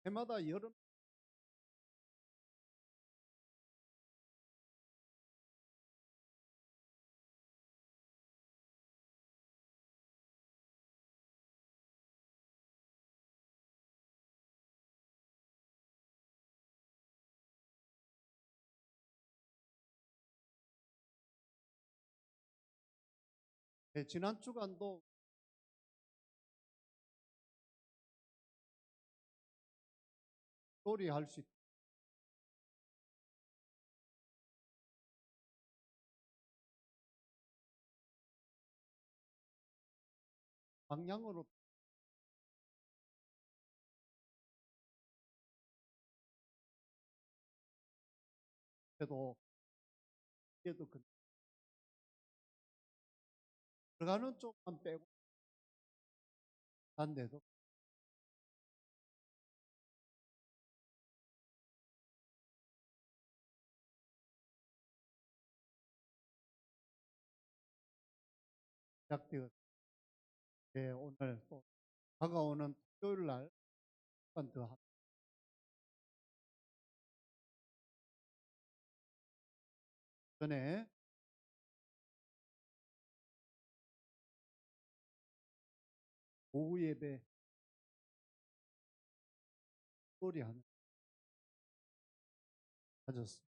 해마다 여름 지난 주간도 놀이할 수 있다. 방향으로 해도 그래도 들어가는 쪽만 빼고 안 돼도 시작되어 오늘 또 다가오는 토요일 날 한 번 더 전에 오후 예배 놀이하는 가졌습니다.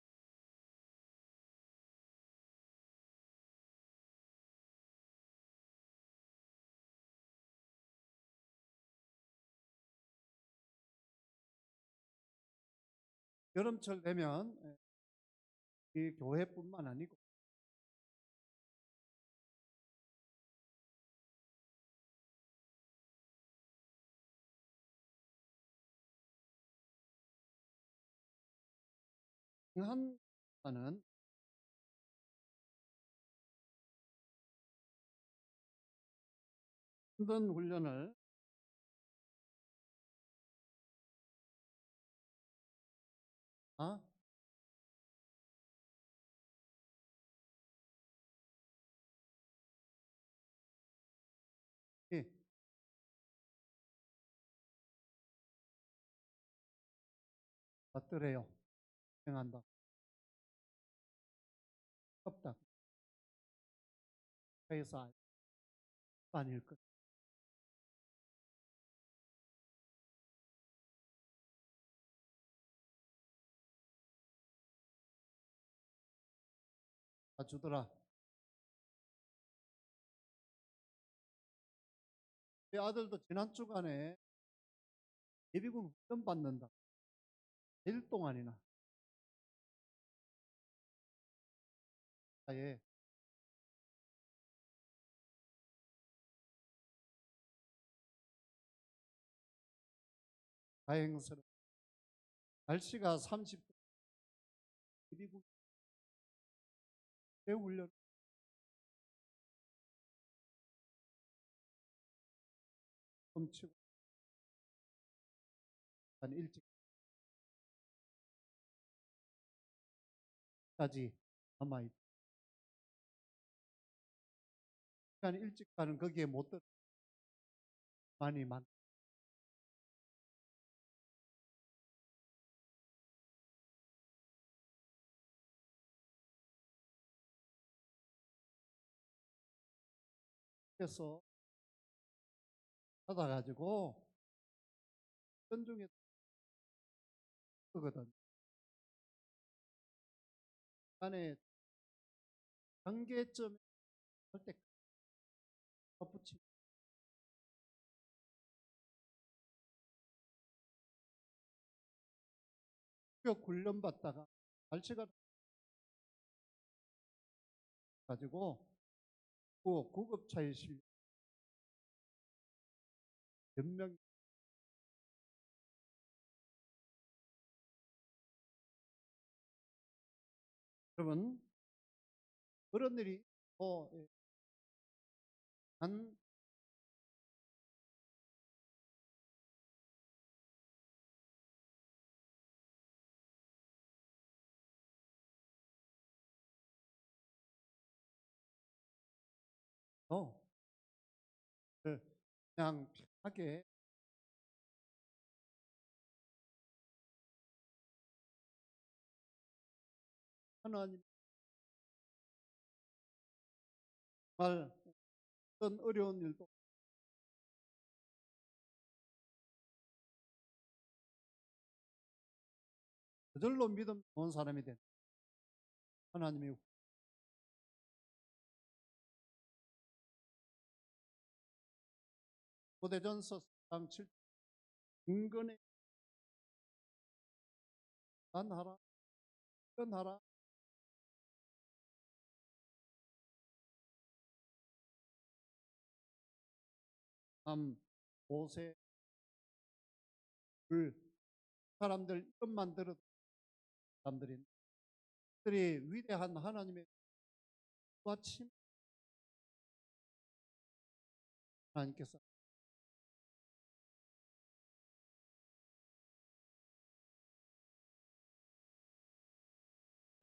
여름철 되면 이 교회뿐만 아니고 한하는 힘든 훈련을 아, 예, 받더래요. 행한다. 없다. 회사 아닐 것. 다 주더라. 내 아들도 지난 주간에 예비군 훈련 받는다. 1일 동안이나 예, 다행스럽. 날씨가 30도 예비군 훈련 훔치고 한 일찍까지 남아있. 시간 일찍 가는 거기에 못 들. 많이 많. 그래서 받아가지고 연중에 거거든. 안에 단계점 할때 붙이 격 훈련 받다가 날씨가 가지고 그 구급차에 실려 몇 명. 그러면 그런 일이 한 어, 그냥 편하게 하나님 정말 어떤 어려운 일도 저절로 믿음 좋은 사람이 된 하나님이 고대전서 4장 7 경건에 단하라 견하라 함 모세 을 사람들 이름만 들어도 사람들이 그들이 위대한 하나님의 아침 하나님께서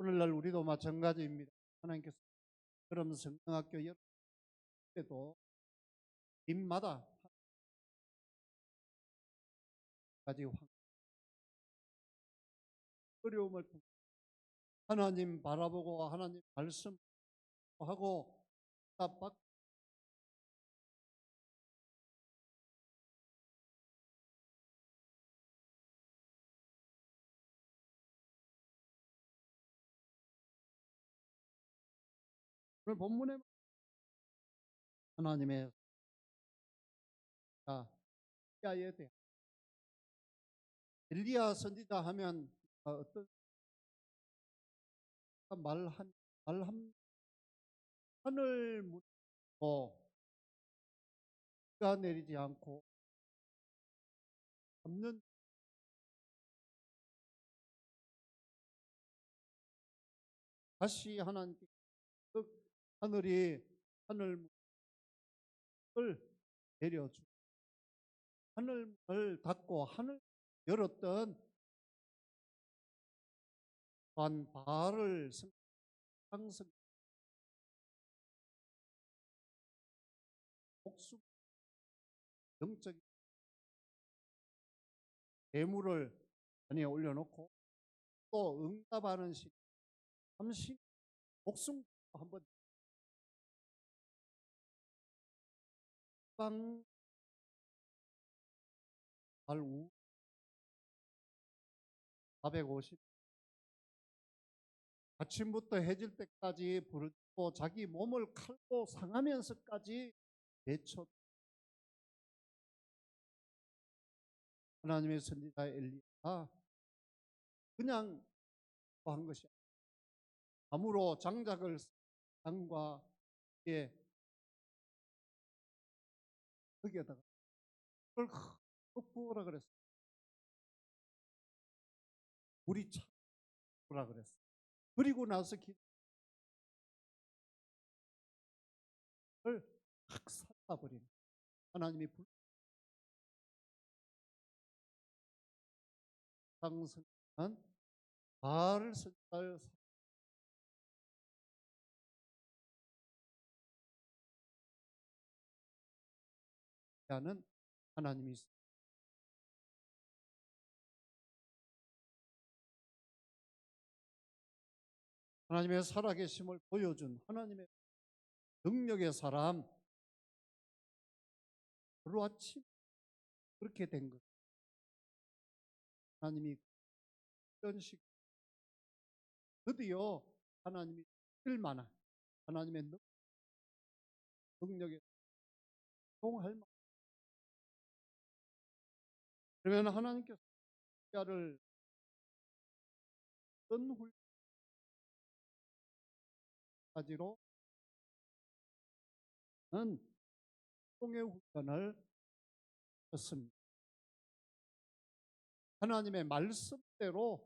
오늘날 우리도 마찬가지입니다. 하나님께서 그런 성경학교 때도 입마다 가지 어려움을 통해 하나님 바라보고 하나님 말씀하고 답받고 오늘 본문에 하나님의 엘리야에 대한 엘리야 선지자 하면 어떤 말한 하늘 무고 비가 내리지 않고 없는 다시 하나님께 그 하늘이 하늘을 내려주고 하늘을 닫고 하늘 열었던 또한 바알을 상승 복수 영적인 대물을 전에 올려놓고 또 응답하는 시 잠시 목숨 한번 빵 발우 450 아침부터 해질 때까지 부르고 자기 몸을 칼로 상하면서까지 외쳐 하나님의 선지자 엘리야가 그냥 한 것이 아무로 장작을 땅과 거기에다가 그걸 흙 부으라 그랬어요. 물이 차오라 그랬어요. 그리고 나서 기도를 확 삭아버린 하나님이 불상승한 바알을 선지자를 하는 하나님이 있습니다. 하나님의 살아계심을 보여준 하나님의 능력의 사람 하루아침 그렇게 된 것. 하나님이 이런 식 드디어 하나님이 일만한 하나님의 능력에 동할 만. 그러면 하나님께서 자를 어떤 훈련까지로 는 통의 훈련을 했습니다. 하나님의 말씀대로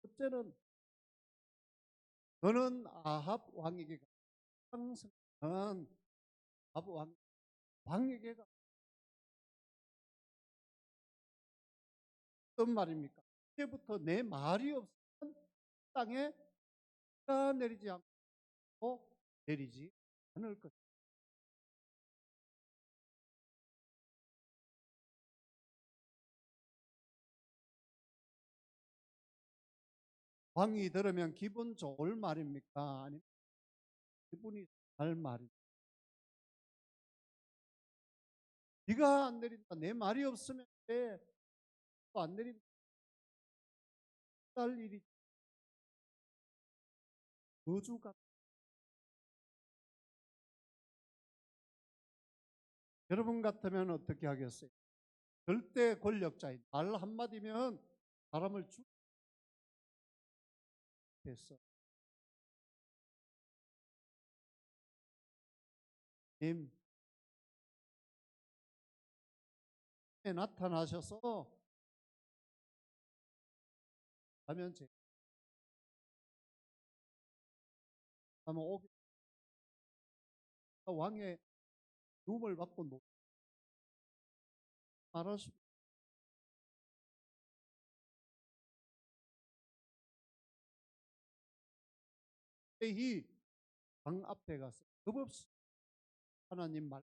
첫째는 너는 아합 왕에게 상승한 아합 왕에게 어떤 말입니까? 이제부터 내 말이 없으면 땅에 비가 내리지 않고 내리지 않을 것. 왕이 들으면 기분 좋을 말입니까? 아니면 기분이 할 말입니까? 비가 안 내린다. 내 말이 없으면 왜안 내린다. 할 일이 거주가. 여러분 같으면 어떻게 하겠어요? 절대 권력자인 말 한마디면 사람을 죽였어. 님, 나타나셔서 하면 제 하면 오기 왕의 도움을 받고 말하시고 이 방 앞에 가서 겁없이 하나님 말,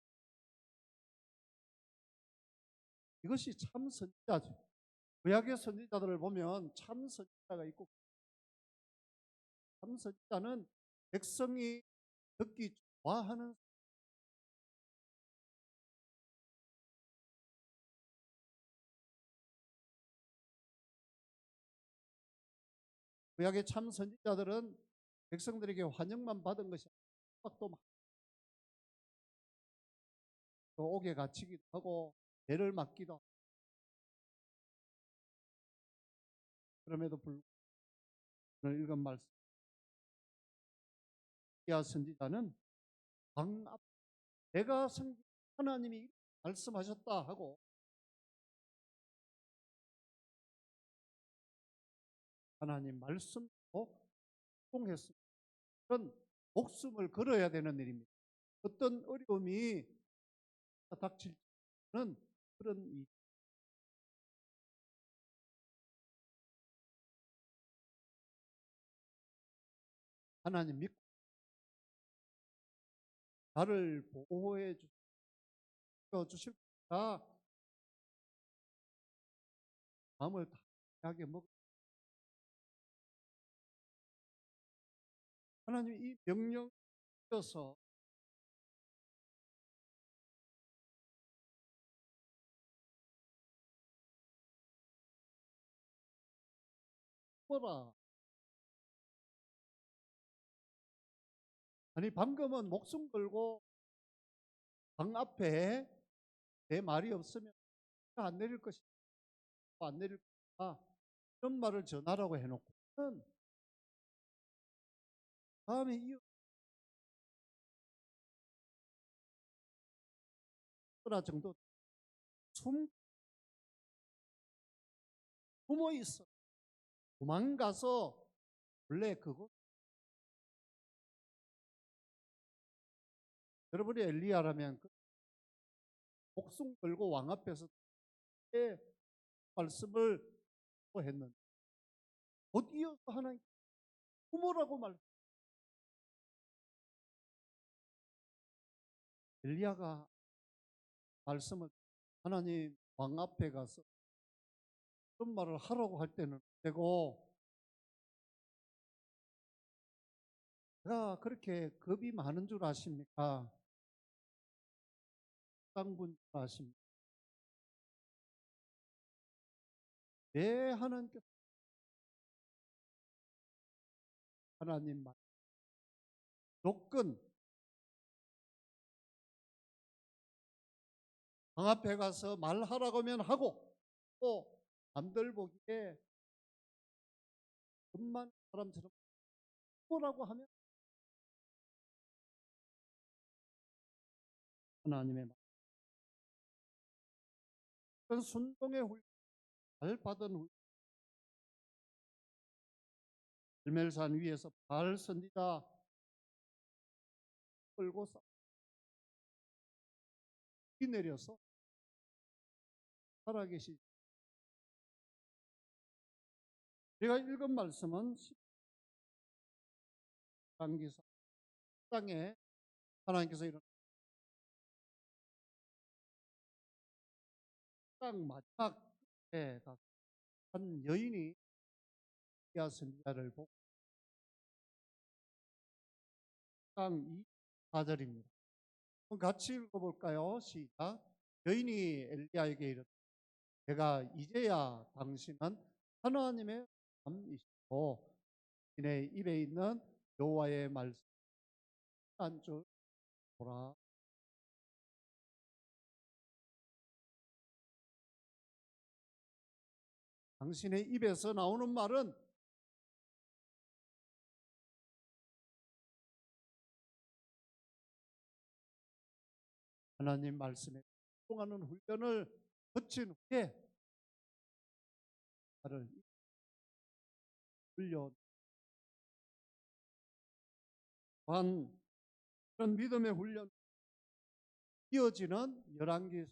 이것이 참 선지자죠. 구약의 선지자들을 보면 참 선지자가 있고, 참 선지자는 백성이 듣기 좋아하는, 구약의 참 선지자들은 백성들에게 환영만 받은 것이 아니고 또 옥에 갇히기도 하고 죄를 맡기도 하고, 그럼에도 불구하고 오늘 읽은 말씀, 이아 선지자는 방 앞, 내가 하나님이 말씀하셨다 하고 하나님 말씀도 공했습니다. 그런 목숨을 걸어야 되는 일입니다. 어떤 어려움이 닥칠지는 그런 이 하나님 믿고 나를 보호해 주실 다 마음을 다하게 먹. 하나님 이 명령 서 뭐라. 아니 방금은 목숨 걸고 방 앞에 내 말이 없으면 안 내릴 것이다, 안 내릴 것이다, 이런 말을 전하라고 해놓고는 다음에 이어나 정도 숨어 있어. 도망가서 원래 그거, 여러분이 엘리야라면 목숨 걸고 왕 앞에서 말씀을 했는데 곧 이어서 하나님 숨으라고 엘리야가 말씀을 하나님 왕 앞에 가서 그런 말을 하라고 할 때는 되고, 제가 그렇게 겁이 많은 줄 아십니까? 땅분 줄 아십니까? 왜 하나님께서 하나님 말 조건 방 앞에 가서 말하라고 하면 하고, 또 남들 보기에 겁만 사람처럼 뭐라고 하면 하나님의 말. 그런 순종의 잘 받은 갈멜산 위에서 바알 선지자 끌고 내려서 살아계시. 제가 읽은 말씀은 십상기사 땅에 하나님께서 이런 땅 마지막에 한 여인이 엘리야 선지자를 보고 강 24절입니다. 같이 읽어볼까요? 시작. 여인이 엘리야에게 이르되 내가 이제야 당신은 하나님의 사람이시고 내 입에 있는 여호와의 말씀 한 줄 보라. 당신의 입에서 나오는 말은 하나님 말씀에 순종하는 훈련을 거친 후에 나를 훈련 또한 그런 믿음의 훈련 이어지는 열왕기는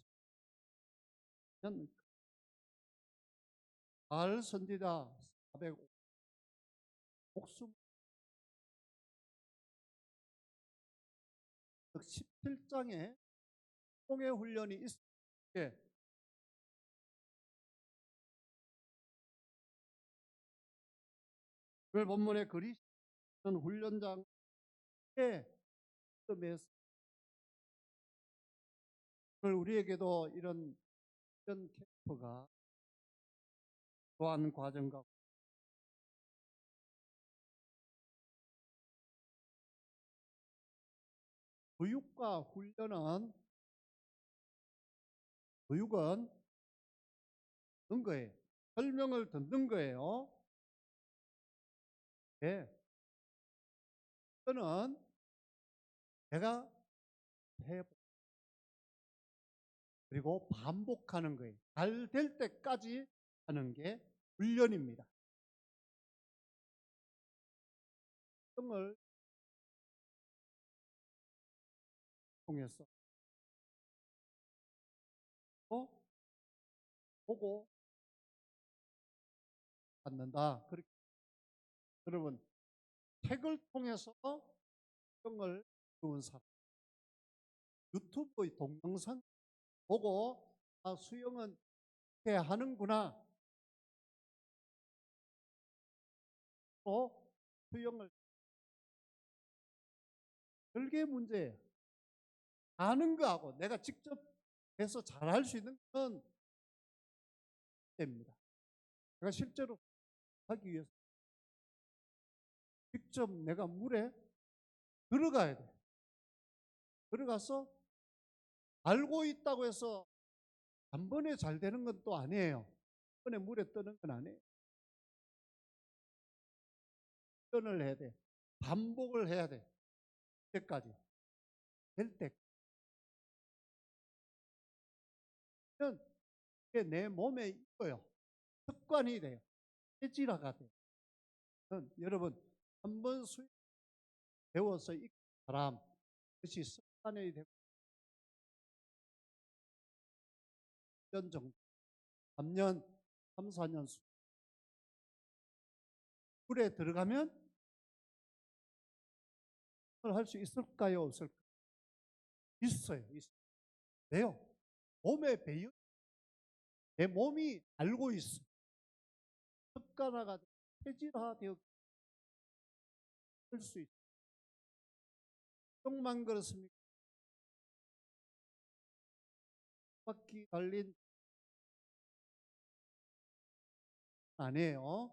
바알 선지자 400 목숨 17장에 통해 훈련이 있을 때 오늘 본문의 그리스도는 훈련장에 오늘 우리에게도 이런 캠프가 또한 과정과 교육과 훈련은 교육은 듣는 거예요. 설명을 듣는 거예요. 네. 저는 내가 해보고 그리고 반복하는 거예요. 잘 될 때까지 하는 게 훈련입니다. 성을 통해서 보고 받는다. 그렇게 여러분 책을 통해서 성을 배운 사람, 유튜브의 동영상 보고 수영은 이렇게 하는구나. 또 수영을 별개 문제예요. 아는 거하고 내가 직접 해서 잘할 수 있는 건 됩니다. 내가 실제로 하기 위해서 직접 내가 물에 들어가야 돼. 들어가서 알고 있다고 해서 한 번에 잘 되는 건 또 아니에요. 한 번에 물에 뜨는 건 아니에요. 훈련을 해야 돼. 반복을 해야 돼. 때까지 될 때. 이게 내 몸에 있어요. 습관이 돼요. 체질화가 돼요. 여러분 한 번 배워서 익힌 사람 그것이 습관이 되고 1년 정도 3년 3, 4년 물에 들어가면 할 수 있을까요? 없을까요? 있어요. 왜요? 몸에 배어 내 몸이 알고 있어. 습관화가 체질화되어 할 수 있어. 똥만 그렇습니까? 바퀴 달린 아니에요.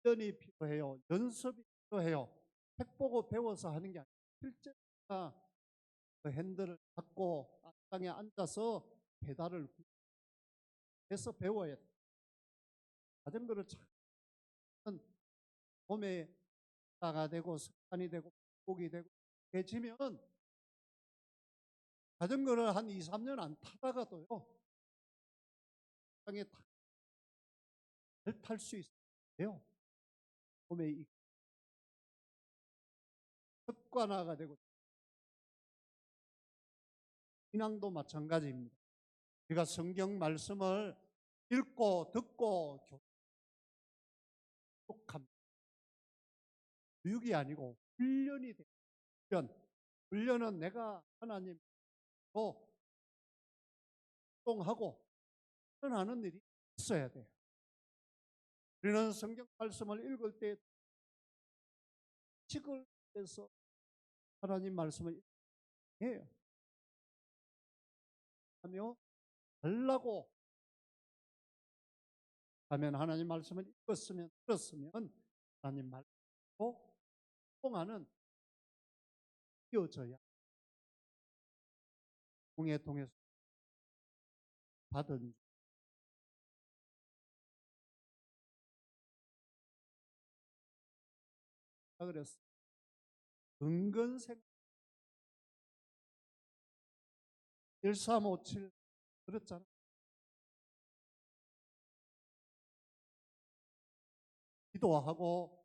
훈련이 필요해요. 연습이 필요해요. 책 보고 배워서 하는 게 아니에요. 실제 그 핸들을 잡고 땅에 앉아서 페달을 해서 배워야 돼요. 자전거를 차면 몸에 나가 되고 습관이 되고 복이 되고 해지면 자전거를 한 2, 3년 안 타다가도요. 땅에 탈 수 있어요. 몸에 습관화가 되고 신앙도 마찬가지입니다. 우리가 성경 말씀을 읽고 듣고 교육합니다. 교육이 아니고 훈련이 돼요. 훈련은 내가 하나님으로 활동하고 훈련하는 일이 있어야 돼요. 우리는 성경 말씀을 읽을 때 식을 해서 하나님 말씀을 해요. 하며 하려고 하면 하나님 말씀을 읽었으면 들었으면 하나님 말씀으로 통하는 이어져야 공에 통해서 받은 그랬어. 근근생 1357 그랬잖아. 기도하고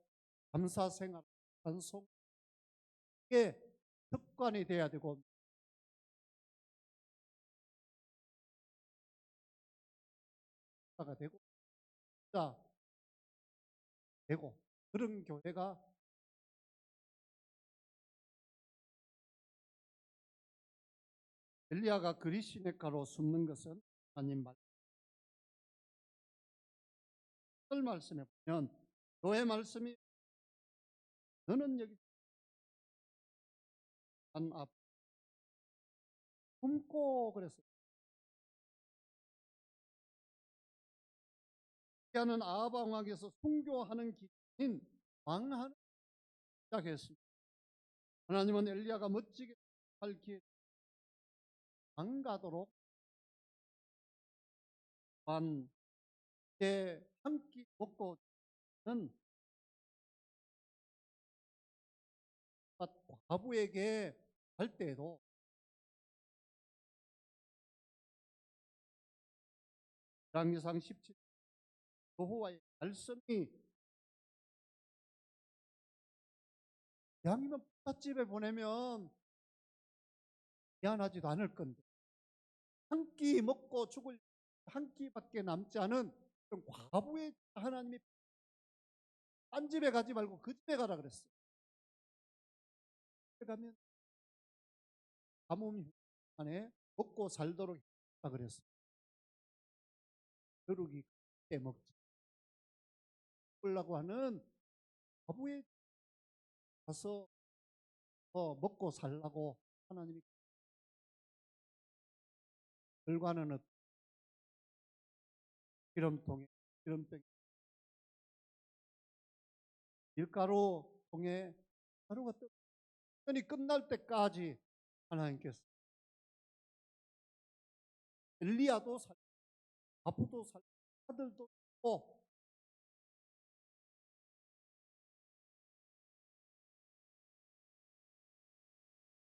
감사생활, 찬송 이게 습관이 돼야 되고 가 되고 자 되고 그런 교회가 엘리야가 그리시네가로 숨는 것은 하나님 말씀에 보면 교회 말씀이 너는 여기 산 앞 품고 그랬어요. 엘리야는 아합 왕에서 순교하는 기간인 왕하는 시작했습니다. 하나님은 엘리야가 멋지게 살 기회 안 가도록 한 한 끼 먹고 는 과부에게 할 때에도 열왕기상 17 여호와의 말씀이 이왕이면 부잣집에 보내면 미안하지도 않을 건데 한 끼 먹고 죽을 한 끼밖에 남지 않은 그런 과부의 하나님이 딴 집에 가지 말고 그 집에 가라 그랬어요. 가면 가뭄 안에 먹고 살도록 했다 그랬어요. 겨루기 때 먹지 먹으려고 하는 과부의 가서 먹고 살라고 하나님이 결과는 기름통에 기름병 밀가루 통에 가루가 뜨거니 끝날 때까지 하나님께서 엘리야도 살 아부도 살 아들도 또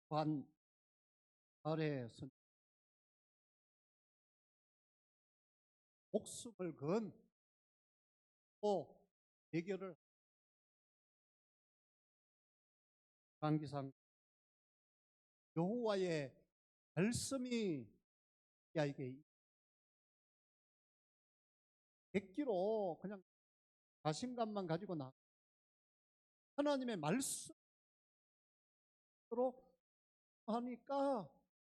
반 아래에서 목숨을 건 또 대결을 강기상 여호와의 말씀이 야 이게 100kg 그냥 자신감만 가지고 나 하나님의 말씀으로 하니까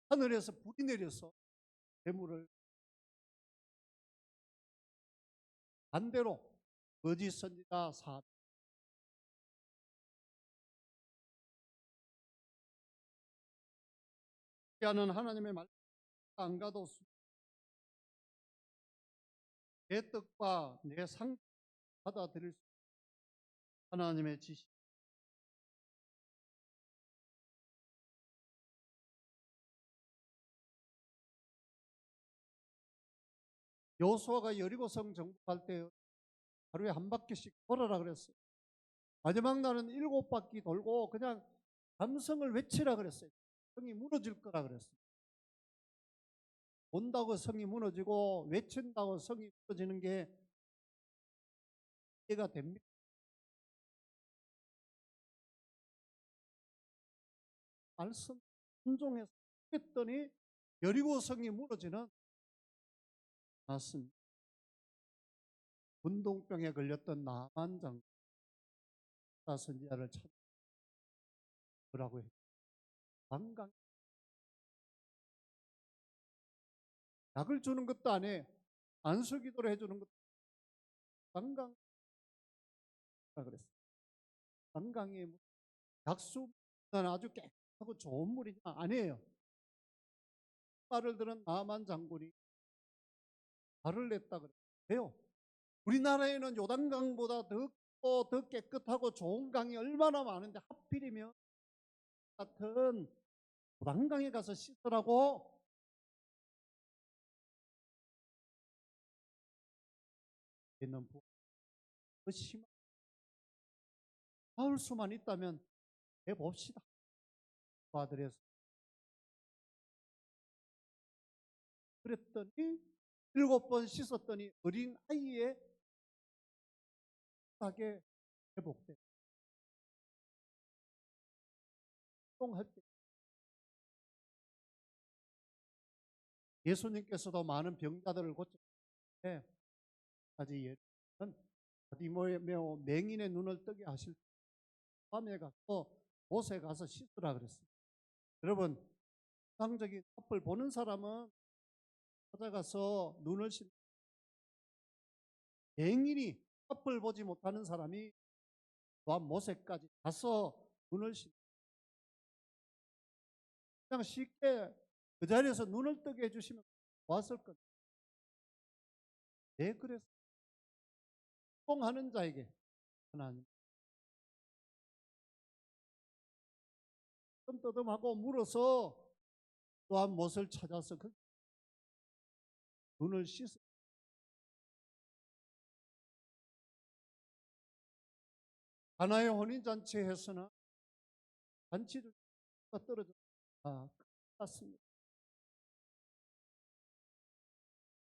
하늘에서 불이 내려서 재물을 반대로 거짓 선지자 사하는 하나님의 말씀 안 가도 내 뜻과 내 상 받아들일 수 하나님의 지시 여호수아가 여리고성 정복할 때 하루에 한 바퀴씩 돌아라 그랬어요. 마지막 날은 7바퀴 돌고 그냥 감성을 외치라 그랬어요. 성이 무너질 거라 그랬어요. 본다고 성이 무너지고 외친다고 성이 무너지는 게 이해가 됩니까? 말씀 순종해서 했더니 여리고성이 무너지는 맞습니다. 운동병에 걸렸던 나만 장사 선지자를 찾으라고 했죠. 방광 약을 주는 것도 아니에요. 안수기도를 해주는 것도 방광 그랬어요. 요단강이 약수는 아주 깨끗하고 좋은 물이냐? 아니에요. 말을 들은 나만 장군이 발을 냈다 그래요. 왜요? 우리나라에는 요단강보다 더 깨끗하고 좋은 강이 얼마나 많은데 하필이면 같은 요단강에 가서 씻으라고. 있는 그 심한 나올 수만 있다면 해봅시다. 아들에서 그랬더니 7번 씻었더니 어린 아이의 하게 회복돼. 운동할 때 예수님께서도 많은 병자들을 고쳤는데 아직 예수는 바디메오 맹인의 눈을 뜨게 하실 때 밤에 가서 못에 가서 씻으라 그랬어요. 여러분, 상적인 앞을 보는 사람은 찾아가서 눈을 씻 맹인이 앞을 보지 못하는 사람이 또한 못에까지 가서 눈을 씻 그냥 쉽게 그 자리에서 눈을 뜨게 해주시면 좋았을 겁니다. 왜 그랬어요? 행동하는 자에게 하나님 떠듬하고 물어서 또한 못을 찾아서 그 눈을 씻어. 하나의 혼인잔치에서는 잔치를 떨어져 같습니다.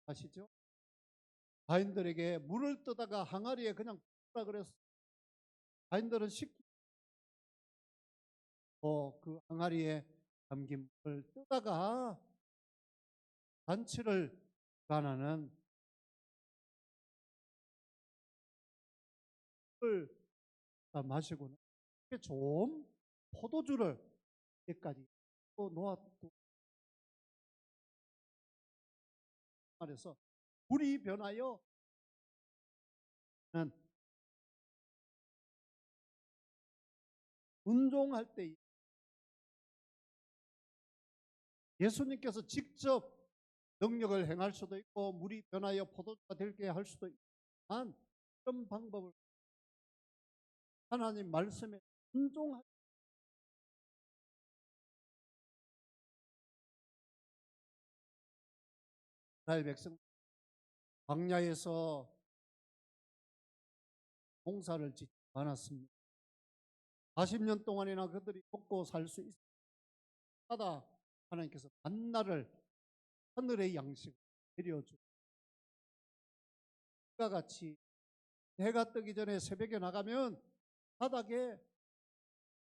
아시죠? 가인들에게 물을 뜨다가 항아리에 그냥 붓라 그랬어. 가인들은 그 항아리에 담긴 물을 뜨다가 잔치를 가나는 물을 마시고는 좋은 포도주를 여기까지 또 놓았고 말해서 물이 변하여 운종할 때 예수님께서 직접 능력을 행할 수도 있고 물이 변하여 포도주가 되게 할 수도 있지만 그런 방법을 하나님 말씀에 순종할 이스라엘 백성 광야에서 봉사를 짓지 않았습니다. 40년 동안이나 그들이 먹고 살 수 있다 하나님께서 만나를 하늘의 양식을 내려주고 그와 같이 해가 뜨기 전에 새벽에 나가면 바닥에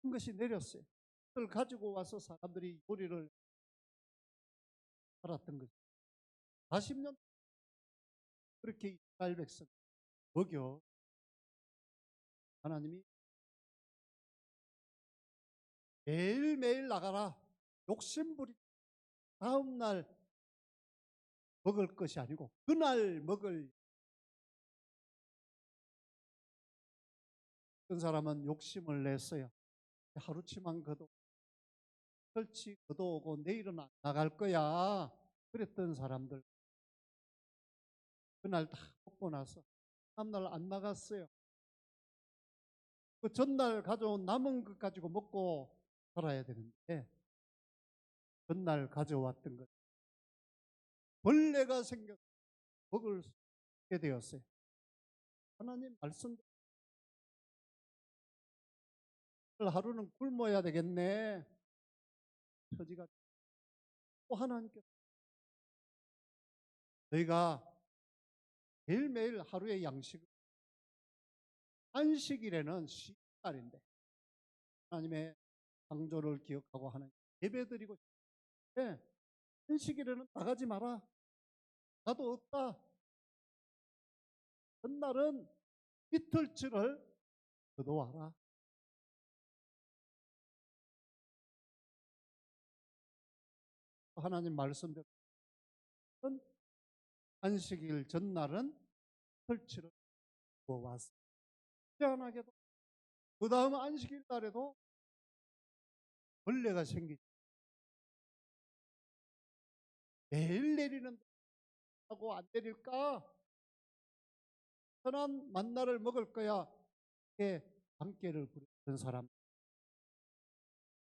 큰 것이 내렸어요. 그걸 가지고 와서 사람들이 요리를 살았던 것이 40년 그렇게 이스라엘 백성 먹여 하나님이 매일매일 나가라 욕심부리 다음날 먹을 것이 아니고 그날 먹을. 어떤 사람은 욕심을 냈어요. 하루치만 거도 설치 거둬오고 내일은 안 나갈 거야 그랬던 사람들 그날 다 먹고 나서 다음날 안 나갔어요. 그 전날 가져온 남은 것 가지고 먹고 살아야 되는데 전날 가져왔던 것 벌레가 생겨 먹을 수 있게 되었어요. 하나님 말씀 하루는 굶어야 되겠네. 처지가 또 하나님께서 너희가 매일매일 하루의 양식을 안식일에는 쉬는 날인데 하나님의 창조를 기억하고 하나님 예배드리고 싶은데 안식일에는 나가지 마라. 나도 없다. 전날은 이틀치를 거둬와라. 하나님 말씀대로 안식일 전날은 이틀치를 거둬왔습니다. 희한하게도 그 다음 안식일 날에도 벌레가 생기지. 매일 내리는 하고 안 내릴까? 선한 만나를 먹을 거야. 이렇게 관계를 부리는 사람.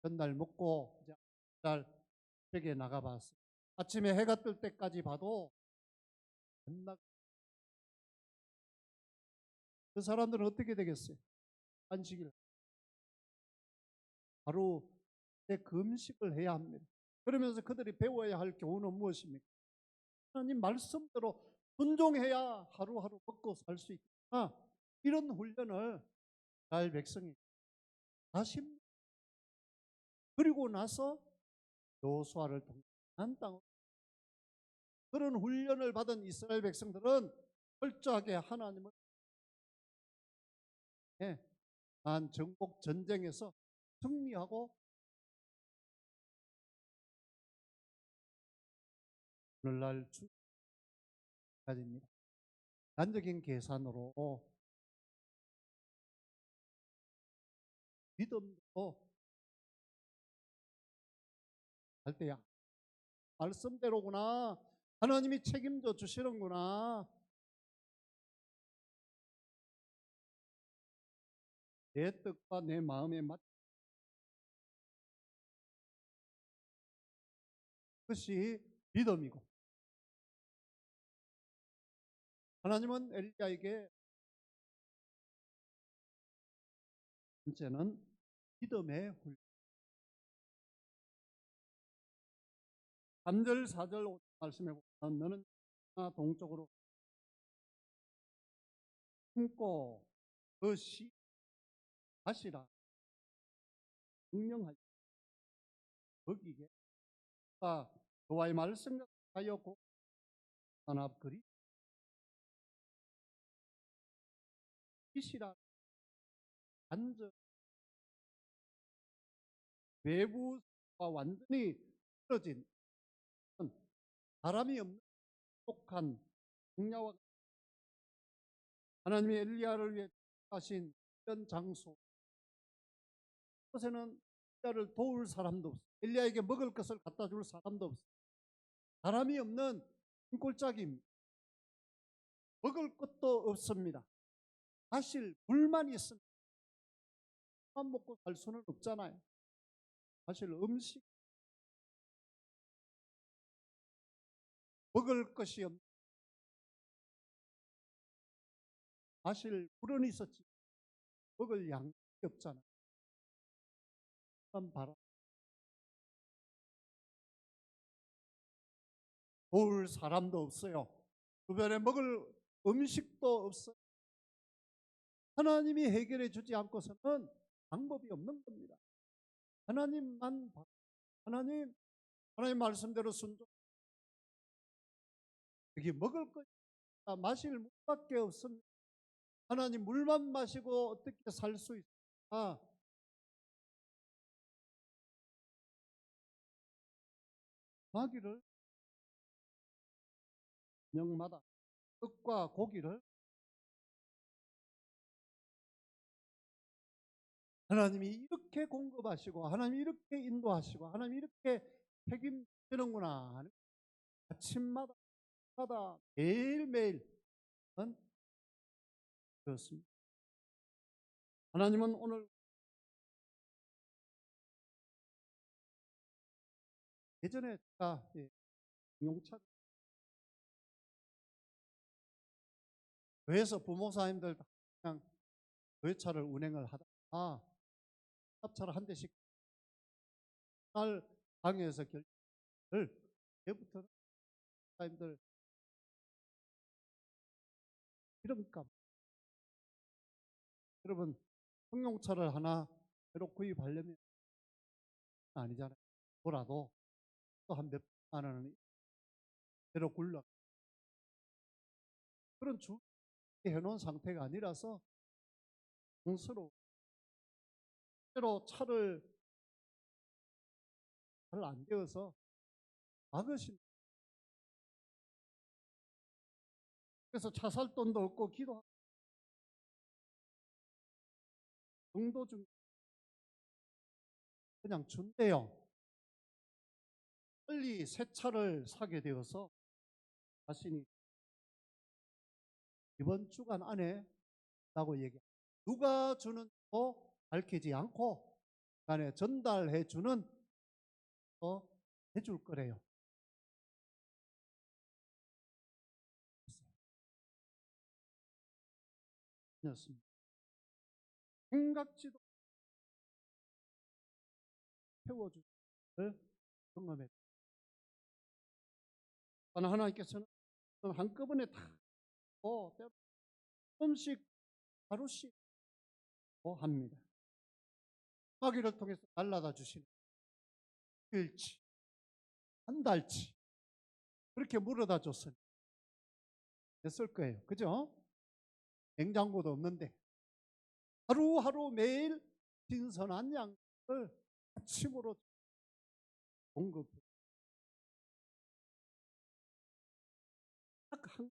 전날 먹고 이제 날 벽에 나가봤어. 아침에 해가 뜰 때까지 봐도 안 그 사람들은 어떻게 되겠어요? 안식일 하루 내 금식을 해야 합니다. 그러면서 그들이 배워야 할 교훈은 무엇입니까? 하나님 말씀대로 순종해야 하루하루 먹고 살 수 있구나. 이런 훈련을 이스라엘 백성이 하십니다. 그리고 나서 여호수아를 통해 한 땅 그런 훈련을 받은 이스라엘 백성들은 철저하게 하나님을 한 정복 전쟁에서 승리하고 오늘날 주까지입니다. 단적인 계산으로 믿음도 할 때야 말씀대로구나. 하나님이 책임져 주시는구나. 내 뜻과 내 마음에 맞 그것이 믿음이고, 하나님은 엘리야에게 번째는 믿음의 훈련. 3절 4절 말씀해 보면 너는 동쪽으로 품고 그시 하시라 명령하여 거기에 그와의 말씀을 하여 단합 그리 이시라 완전 외부와 완전히 떨어진 바람이 없는 똑똑한 동야와 하나님이 엘리야를 위해 하신 이런 장소, 그곳에는 엘리야를 도울 사람도 없어. 엘리야에게 먹을 것을 갖다 줄 사람도 없어. 바람이 없는 꼴짝입니다. 먹을 것도 없습니다. 사실 물만 있으면 만 먹고 살 수는 없잖아요. 사실 음식 먹을 것이 없는, 사실 불은 있었지 먹을 양이 없잖아요. 바람 도울 사람도 없어요. 주변에 먹을 음식도 없어요. 하나님이 해결해 주지 않고서는 방법이 없는 겁니다. 하나님만 하나님 말씀대로 순종. 여기 먹을 것 마실 물밖에 없습니다. 하나님 물만 마시고 어떻게 살 수 있을까? 마귀를 저녁마다 떡과 고기를 하나님이 이렇게 공급하시고 하나님이 이렇게 인도하시고 하나님이 이렇게 책임지는구나. 아침마다 매일매일 그렇습니다. 하나님은 오늘 예전에 제가 용차 교회에서 부목사님들 그냥 교회차를 운행을 하다가 합차를 한 대씩 날 방에서 결정을 그때부터는 사님들 이런값 여러분 승용차를 하나 새로 구입하려면 아니잖아요. 뭐라도 또 한 몇만 원은 새로 굴러 그런 주 해놓은 상태가 아니라서 스스로 차를 잘 안 되어서 막으신. 그래서 차 살 돈도 없고 기도하고 정도 중 그냥 준대요. 빨리 새 차를 사게 되어서 자신이 이번 주간 안에 라고 얘기합니다. 누가 주는지도 밝히지 않고 간에 전달해 주는 해줄 거래요. 생각지도 채워주는 걸 경험했다. 하나님께서는 한꺼번에 다 조금씩 하루씩 합니다. 마귀를 통해서 날라다 주시는 일치, 한 달치 그렇게 물어다 줬으니 됐을 거예요. 그죠? 냉장고도 없는데 하루하루 매일 신선한 양을 아침으로 공급해. 딱 한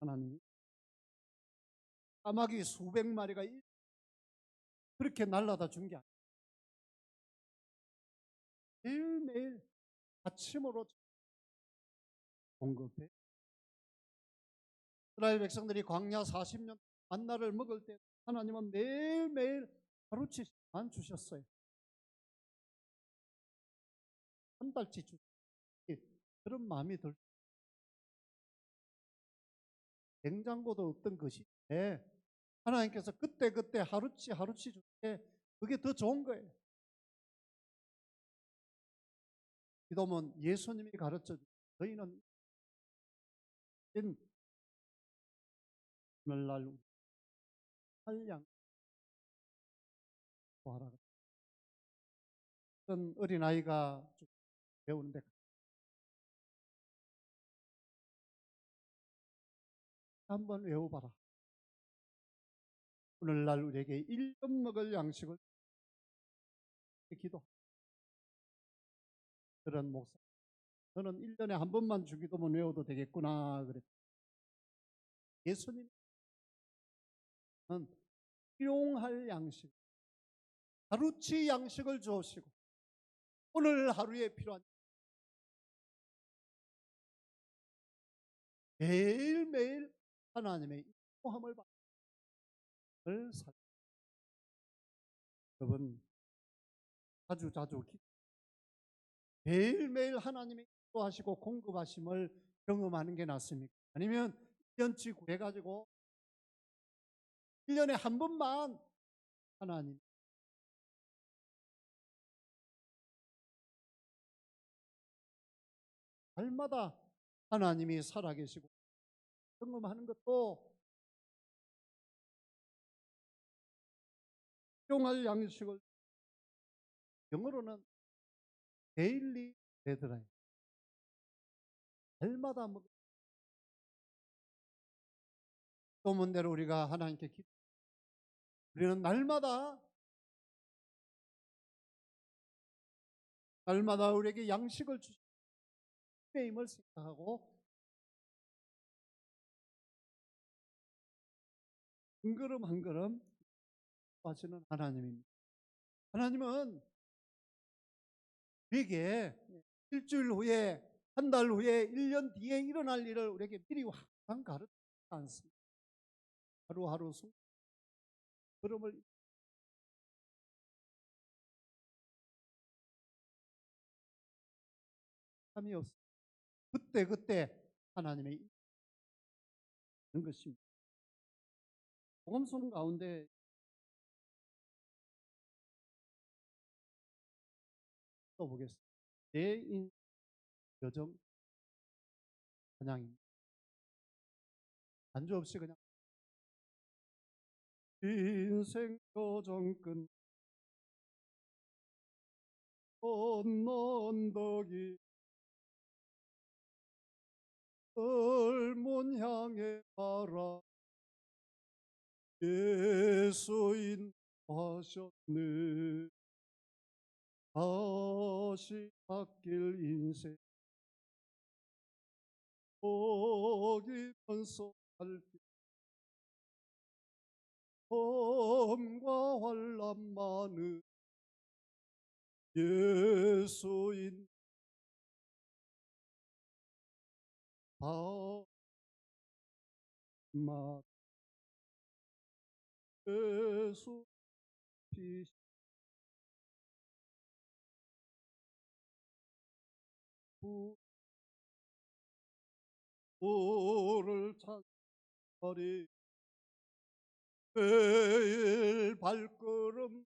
하나님 까마귀 수백 마리가 그렇게 날라다 준 게 아니에요. 매일매일 아침으로 공급해. 이스라엘 백성들이 광야 40년 만나를 먹을 때 하나님은 매일매일 하루치만 주셨어요. 한 달치 주셨어요. 그런 마음이 들. 냉장고도 없던 것인데 하나님께서 그때 하루치 줄 때 그게 더 좋은 거예요. 기도문 예수님이 가르쳐 주신 너희는 오늘날 한량 구하라. 어떤 어린아이가 배우는데 한번 외워봐라. 오늘날 우리에게 1년 먹을 양식을 기도. 그런 목사. 너는 1년에 한 번만 주기도문 외워도 되겠구나 그랬. 예수님은 일용할 양식, 하루치 양식을 주시고 오늘 하루에 필요한 매일매일 하나님의 인도함을 받을 살. 여러분 자주 매일매일 하나님의 인도하시고 공급하심을 경험하는 게 낫습니까? 아니면 1년치 구해가지고 1년에 한 번만 하나님 날마다 하나님이 살아계시고 경험하는 것도 일용할 양식을 영어로는 데일리 베드라예요. 날마다 먹. 소문대로 우리가 하나님께 우리는 날마다 우리에게 양식을 주시는 힘을 생각하고 한 걸음 한 걸음 하시는 하나님입니다. 하나님은 우리에게 일주일 후에, 한 달 후에, 1년 뒤에 일어날 일을 우리에게 미리 항상 가르치지 않습니다. 하루하루 걸음을 함이 없습니다. 그때 하나님의 있는 것입니다. 복음성 가운데 써보겠습니다. 내 여정 찬양입니다. 반주 없이 그냥 인생 여정 끝 언덕이 젊은 향해 가라 예수 인도하셨네. 다시 바뀔 인생 거기면서 할 때 험과 환란 많은 예수인 바마 예수 피부를 찬송하리 매일 발걸음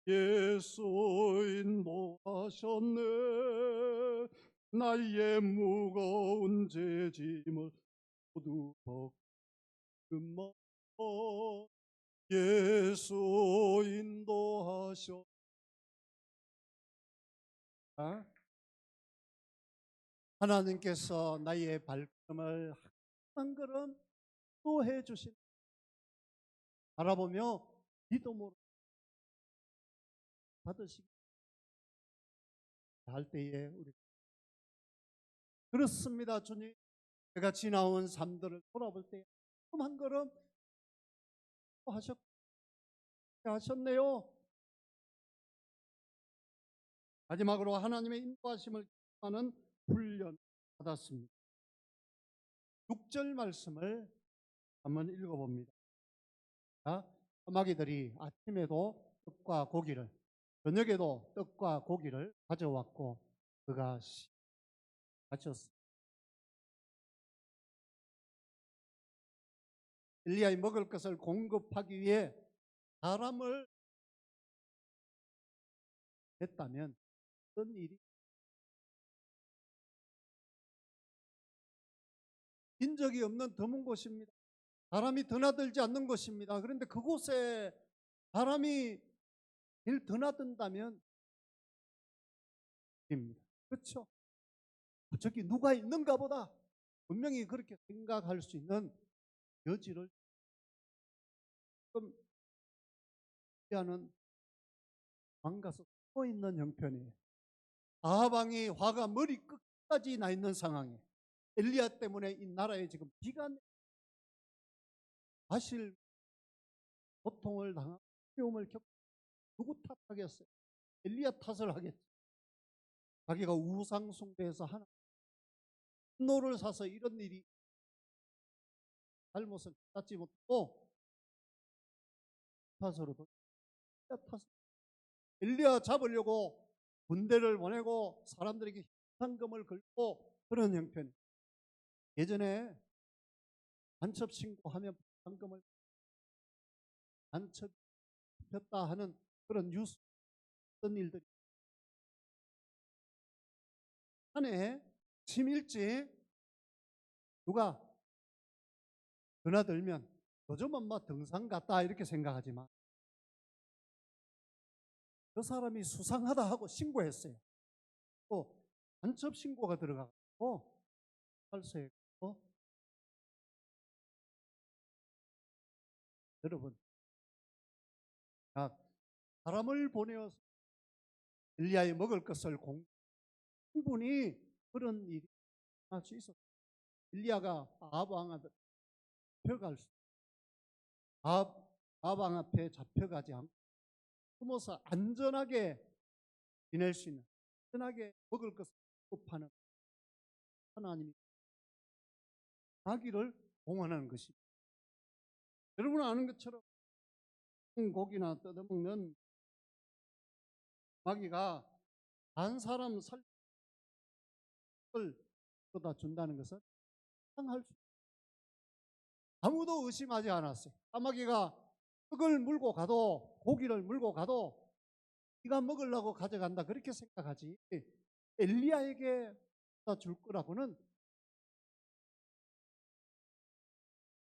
예수 인도하셨네 나의 무거운 죄짐을 모두 벗금어 예수 인도하셨네 하나님께서 나의 발걸음을 한 걸음 또 해주신 바라보며 믿음으로 받으시기 할 때에 우리 그렇습니다 주님 제가 지나온 삶들을 돌아볼 때 한 걸음 또 하셨네요. 마지막으로 하나님의 인도하심을 하는 훈련 받았습니다. 6절 말씀을 한번 읽어봅니다. 까마귀들이 아침에도 떡과 고기를 저녁에도 떡과 고기를 가져왔고 그가 갇혔습니다. 엘리야의 먹을 것을 공급하기 위해 사람을 했다면 어떤 일이 빈 적이 없는 드문 곳입니다. 사람이 드나들지 않는 곳입니다. 그런데 그곳에 사람이 드나든다면 입니다. 그렇죠? 저기 누가 있는가 보다 분명히 그렇게 생각할 수 있는 여지를 좀 하는 망가서 서 있는 형편이에요. 아하방이 화가 머리 끝까지 나 있는 상황에 엘리야 때문에 이 나라에 지금 비가 마실 고통을 당하고 어려움을 겪고 누구 탓하겠어요? 엘리야 탓을 하겠지. 자기가 우상 숭배해서 하나 분노를 사서 이런 일이 잘못을 찾지 못하고 탓으로도 엘리야 잡으려고 군대를 보내고 사람들에게 현상금을 걸고 그런 형편. 예전에 간첩 신고하면 현상금을 간첩했다 하는 그런 뉴스 어떤 일들이 한 해 침일지 누가 드나들면 요즘은 뭐 등산 갔다 이렇게 생각하지만 그 사람이 수상하다 하고 신고했어요. 또 간첩 신고가 들어가고 발서했고 여러분 사람을 보내어서 엘리야의 먹을 것을 충분히 그런 일이 날 수 있었어요. 엘리야가 아합 왕 앞에 잡혀갈 수 아합 왕 앞에 잡혀가지 않고 숨어서 안전하게 지낼 수 있는 안전하게 먹을 것을 공급하는 하나님이 자기를 공헌하는 것입니다. 여러분 아는 것처럼 고기나 뜯어먹는 마귀가 한 사람 살을 쏟아 준다는 것은 상할 수 아무도 의심하지 않았어요. 까마귀가 떡을 물고 가도 고기를 물고 가도 네가 먹으려고 가져간다 그렇게 생각하지 엘리야에게 줄 거라고는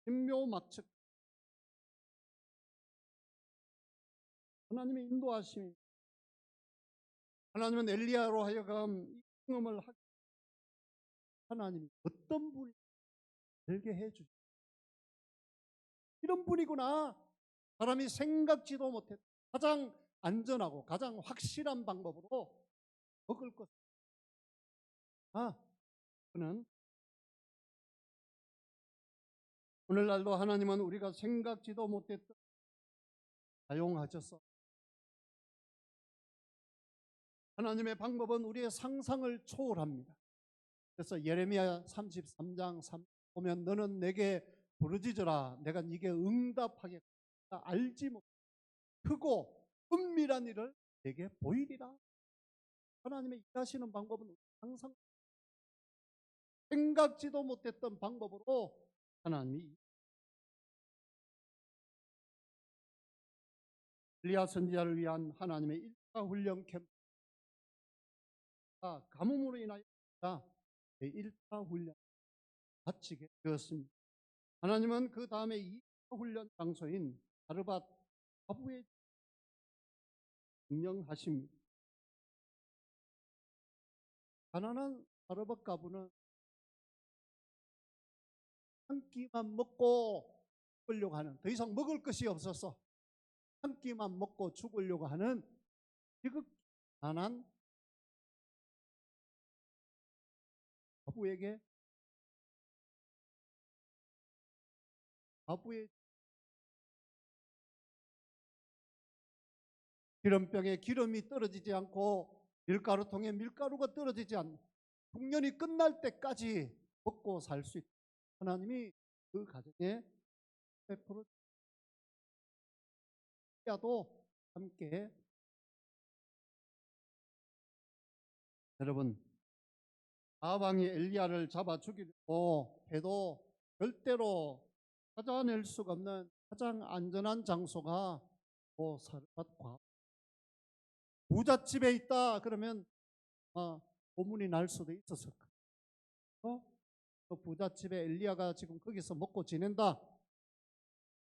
신묘막측 하나님의 인도하심이 하나님은 엘리야로 하여금 이 경험을 하게 하나님이 어떤 분이 되게 해주죠. 이런 분이구나. 사람이 생각지도 못했 가장 안전하고 가장 확실한 방법으로 먹을 것. 그는 오늘날도 하나님은 우리가 생각지도 못했던 사용하셔서 하나님의 방법은 우리의 상상을 초월합니다. 그래서 예레미야 33장 3 보면 너는 내게 부르짖으라 내가 네게 응답하겠다 알지 못 크고 은밀한 일을 내게 보이리라. 하나님의 일하시는 방법은 항상 생각지도 못했던 방법으로 하나님이 엘리야 선지자를 위한 하나님의 1차 훈련 캠프가 가뭄으로 인하여 1차 훈련 마치게 되었습니다. 하나님은 그 다음에 2차 훈련 장소인 사르밧 과부에 명령하십니다. 가난한 사르밧 과부는 한 끼만 먹고 죽으려고 하는, 더 이상 먹을 것이 없어서 한 끼만 먹고 죽으려고 하는 지극히 가난한 과부의 기름병에 기름이 떨어지지 않고 밀가루통에 밀가루가 떨어지지 않는 흉년이 끝날 때까지 먹고 살 수 있다. 하나님이 그 가정에 100%도 함께. 여러분, 아방이 엘리야를 잡아 죽이려고 해도 절대로 찾아낼 수가 없는 가장 안전한 장소가 사르밧 과부. 부잣집에 있다 그러면 소문이 날 수도 있었을 거예요. 그 부잣집에 엘리야가 지금 거기서 먹고 지낸다.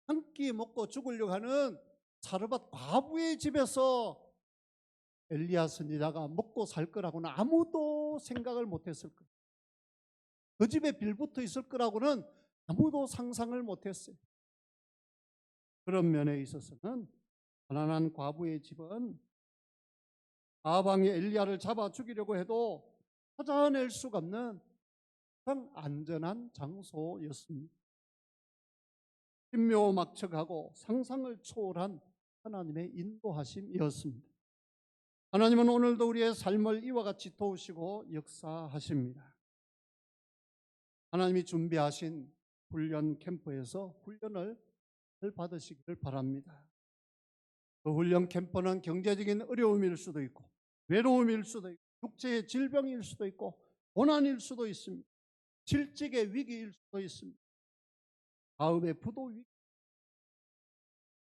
한 끼 먹고 죽으려고 하는 사르밧 과부의 집에서 엘리야 선지자가 먹고 살 거라고는 아무도 생각을 못했을 거예요. 그 집에 빌붙어 있을 거라고는 아무도 상상을 못했어요. 그런 면에 있어서는 가난한 과부의 집은 아방이 엘리야를 잡아 죽이려고 해도 찾아낼 수가 없는 가장 안전한 장소였습니다. 신묘막측하고 상상을 초월한 하나님의 인도하심이었습니다. 하나님은 오늘도 우리의 삶을 이와 같이 도우시고 역사하십니다. 하나님이 준비하신 훈련 캠프에서 훈련을 받으시기를 바랍니다. 그 훈련 캠프는 경제적인 어려움일 수도 있고 외로움일 수도 있고 육체의 질병일 수도 있고 고난일 수도 있습니다. 실직의 위기일 수도 있습니다. 사업의 부도 위기.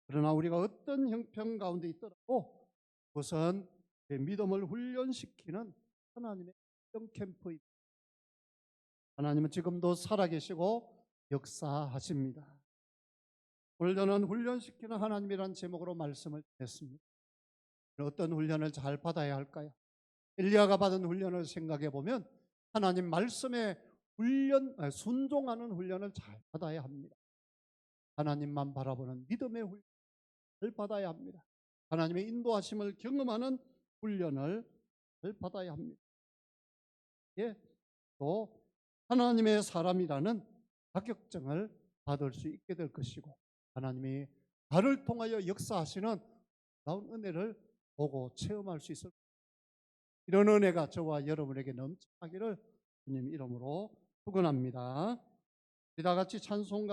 그러나 우리가 어떤 형편 가운데 있더라도 그것은 믿음을 훈련시키는 하나님의 훈련 캠프입니다. 하나님은 지금도 살아계시고 역사하십니다. 오늘 저는 훈련시키는 하나님이라는 제목으로 말씀을 드렸습니다. 어떤 훈련을 잘 받아야 할까요? 엘리야가 받은 훈련을 생각해 보면 하나님 말씀에 순종하는 훈련을 잘 받아야 합니다. 하나님만 바라보는 믿음의 훈련을 받아야 합니다. 하나님의 인도하심을 경험하는 훈련을 받아야 합니다. 또 하나님의 사람이라는 자격증을 받을 수 있게 될 것이고 하나님이 나를 통하여 역사하시는 놀라운 은혜를 보고 체험할 수 있을 것입니다. 이런 은혜가 저와 여러분에게 넘쳐나기를 주님 이름으로 축원합니다. 우리 다 같이 찬송가